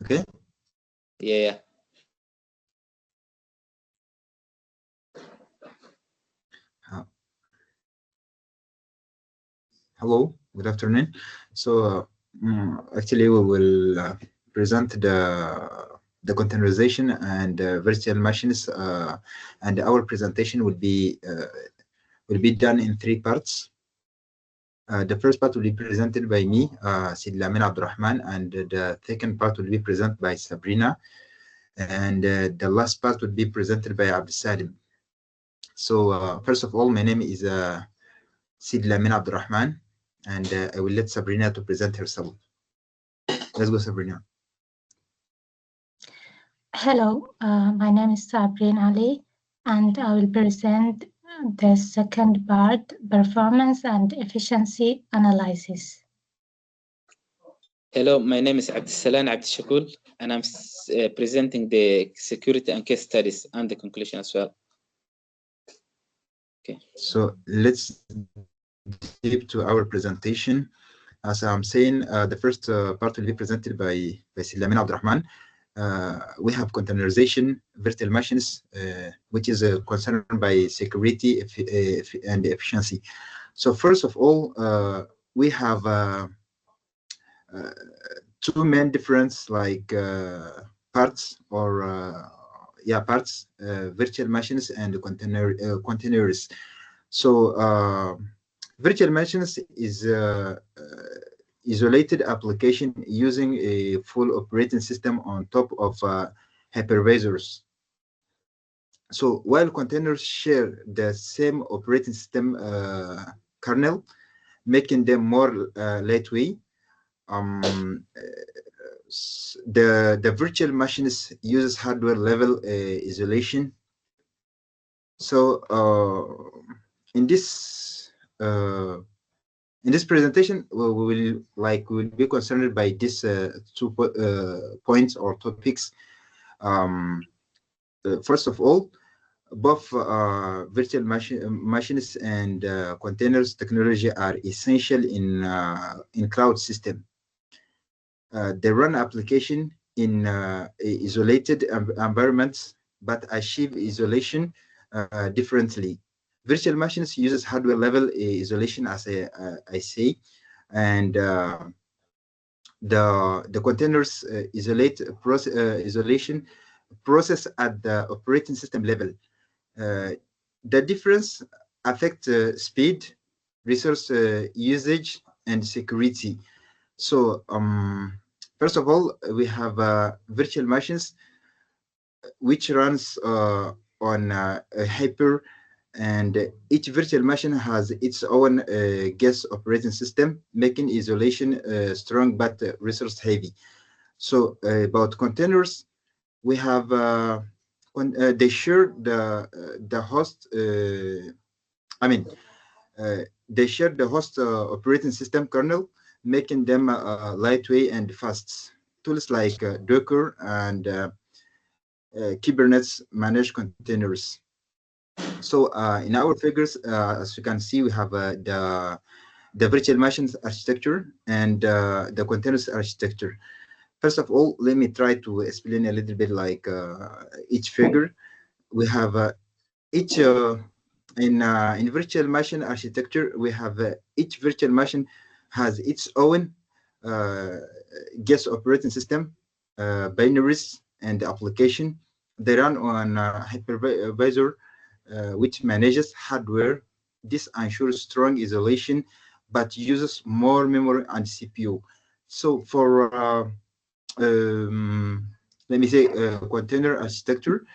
Okay. Yeah. Hello, good afternoon. So actually we will present the containerization and virtual machines, and our presentation will be done in 3 parts. The first part will be presented by me, Abdurrahman, and the second part will be presented by Sabrina, and the last part will be presented by ABDISALAN. So first of all, my name is Abdurrahman, and I will let Sabrina to present herself. Let's go, Sabrina. Hello, my name is Sabrina Ali, and I will present the second part, performance and efficiency analysis. Hello, my name is ABDISALAN SHAKUL, and I'm presenting the security and case studies and the conclusion as well. Okay. So let's deep to our presentation. As I'm saying, the first part will be presented by Abdurrahman. We have containerization, virtual machines, which is concerned by security and efficiency. So first of all, we have 2 main difference, like parts or parts, virtual machines and containers. So virtual machines is isolated application using a full operating system on top of hypervisors. So while containers share the same operating system kernel, making them more lightweight, the virtual machines uses hardware level isolation. So in this presentation, we will be concerned by these 2 points or topics. First of all, both virtual machines and containers technology are essential in cloud system. They run application in isolated environments, but achieve isolation differently. Virtual machines uses hardware level isolation, as I say, and the containers isolation process at the operating system level. The difference affects speed, resource usage, and security. So first of all, we have virtual machines which runs on a hyper, and each virtual machine has its own guest operating system, making isolation strong but resource heavy. So about containers, we have they share the host. They share the host operating system kernel, making them lightweight and fast. Tools like Docker and Kubernetes manage containers. So in our figures, as you can see, we have the virtual machines architecture and the containers architecture. First of all, let me try to explain a little bit like each figure. We have each in virtual machine architecture, we have each virtual machine has its own guest operating system, binaries, and application. They run on hypervisor, which manages hardware. This ensures strong isolation, but uses more memory and CPU. So for let me say container architecture,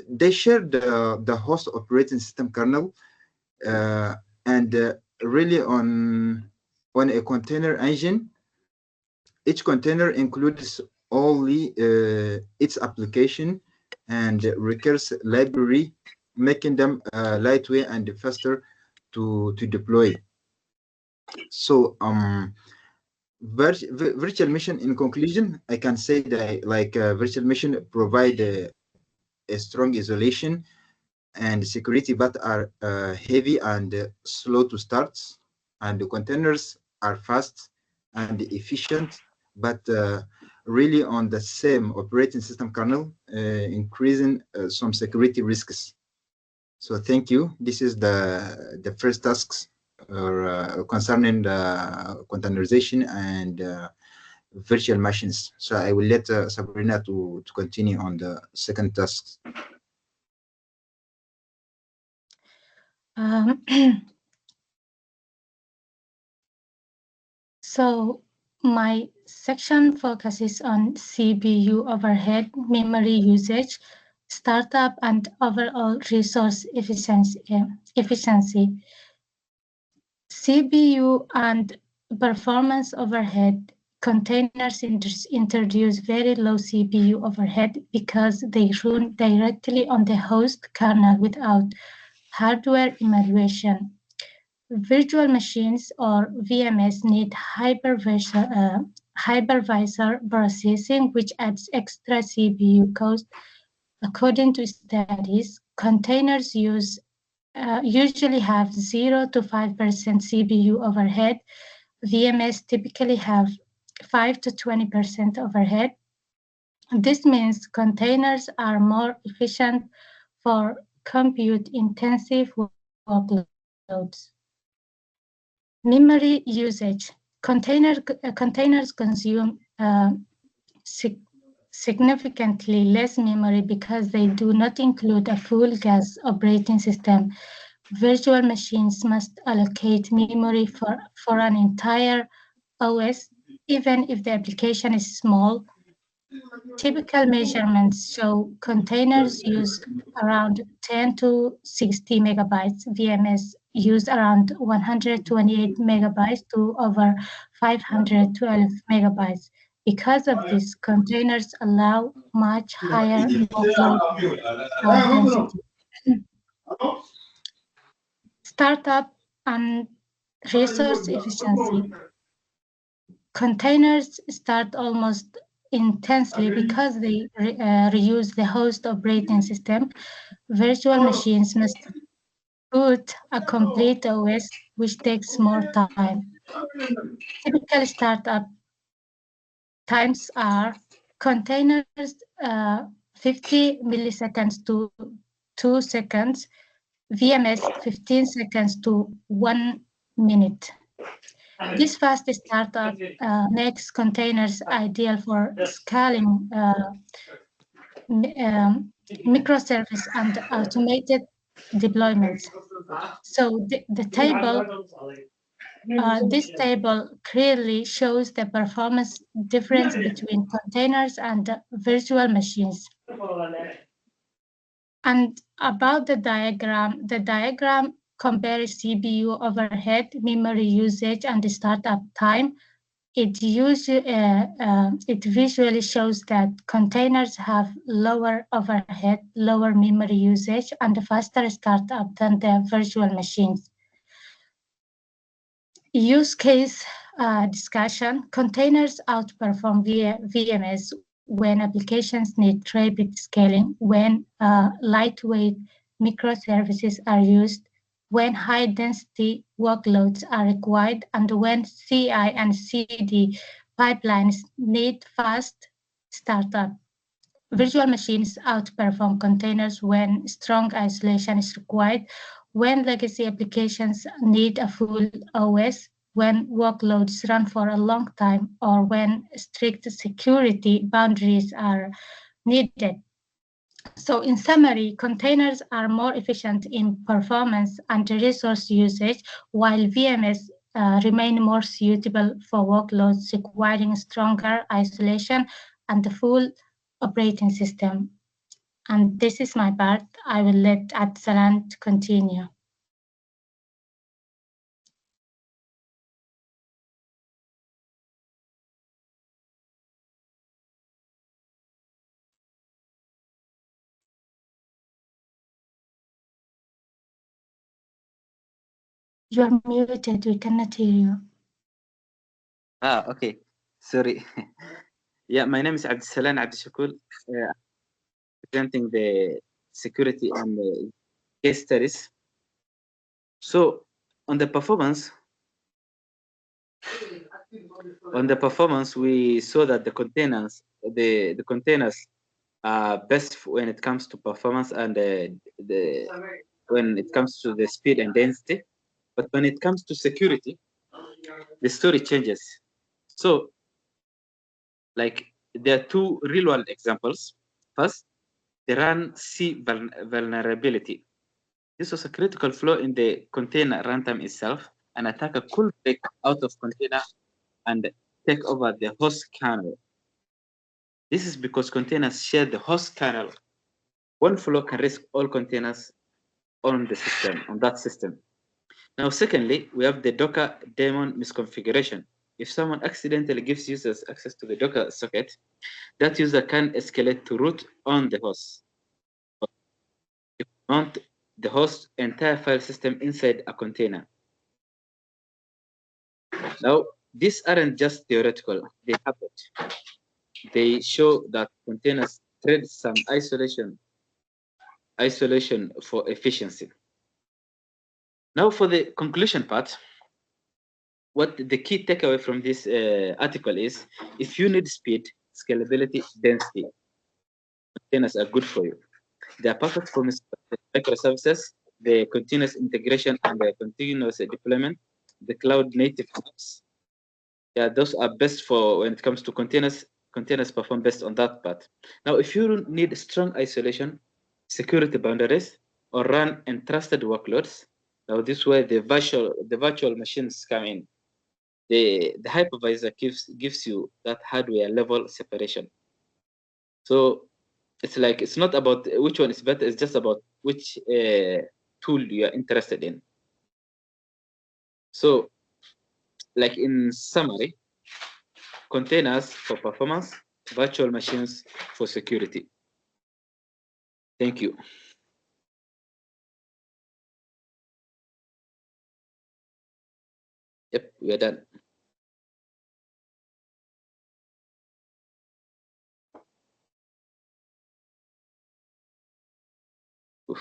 they share the host operating system kernel, and really on a container engine, each container includes only its application and recursive library, making them lightweight and faster to deploy. So virtual machine, in conclusion, I can say that virtual machine provide a strong isolation and security, but are heavy and slow to start, and the containers are fast and efficient but really on the same operating system kernel, increasing some security risks. So thank you. This is the first tasks concerning the containerization and virtual machines. So I will let Sabrina to continue on the second task. So my section focuses on CPU overhead, memory usage, startup, and overall resource efficiency. CPU and performance overhead. Containers introduce very low CPU overhead because they run directly on the host kernel without hardware evaluation. Virtual machines or VMS need hypervisor processing, which adds extra CPU cost. According to studies, containers usually have 0 to 5% CPU overhead. VMS typically have 5 to 20% overhead. This means containers are more efficient for compute-intensive workloads. Memory usage. Containers consume significantly less memory because they do not include a full gas operating system. Virtual machines must allocate memory for an entire OS, even if the application is small. Typical measurements show containers use around 10 to 60 megabytes. VMS use around 128 megabytes to over 512 megabytes. Because of this, containers allow much higher workload density. Startup and resource efficiency. Containers start almost intensely because they reuse the host operating system. Virtual machines must boot a complete OS, which takes more time. Typical startup times are containers 50 milliseconds to 2 seconds, VMS 15 seconds to 1 minute. This fast startup makes containers ideal for scaling microservice and automated deployments. So this table clearly shows the performance difference between containers and virtual machines. And about the diagram compares CPU overhead, memory usage, and the startup time. It visually shows that containers have lower overhead, lower memory usage, and a faster startup than the virtual machines. Use case discussion. Containers outperform VMS when applications need rapid scaling, when lightweight microservices are used, when high-density workloads are required, and when CI and CD pipelines need fast startup. Virtual machines outperform containers when strong isolation is required, when legacy applications need a full OS, when workloads run for a long time, or when strict security boundaries are needed. So in summary, containers are more efficient in performance and resource usage, while VMS remain more suitable for workloads requiring stronger isolation and the full operating system. And this is my part. I will let ABDISALAN continue. You are muted. We cannot hear you. Okay. Sorry. Yeah, my name is ABDISALAN ABDISHAKUL, presenting the security and the case studies. So on the performance, On the performance, we saw that the containers are best when it comes to performance and when it comes to the speed and density. But when it comes to security, the story changes. So, like, there are two real-world examples. First, the run C vulnerability. This was a critical flaw in the container runtime itself. An attacker could break out of container and take over the host kernel. This is because containers share the host kernel. One flaw can risk all containers on the system, on that system. Now, secondly, we have the Docker daemon misconfiguration. If someone accidentally gives users access to the Docker socket, that user can escalate to root on the host. Mount the host entire file system inside a container. Now, these aren't just theoretical, they happen. They show that containers trade some isolation for efficiency. Now for the conclusion part, what the key takeaway from this article is, if you need speed, scalability, density, containers are good for you. They are perfect for microservices, the continuous integration and the continuous deployment, the cloud native apps. Yeah, those are best for when it comes to containers. Containers perform best on that part. Now, if you need strong isolation, security boundaries, or run entrusted workloads, now this is where the virtual machines come in. The hypervisor gives you that hardware level separation. So it's like, it's not about which one is better, it's just about which tool you are interested in. So, like in summary, containers for performance, virtual machines for security. Thank you. Yep, we are done.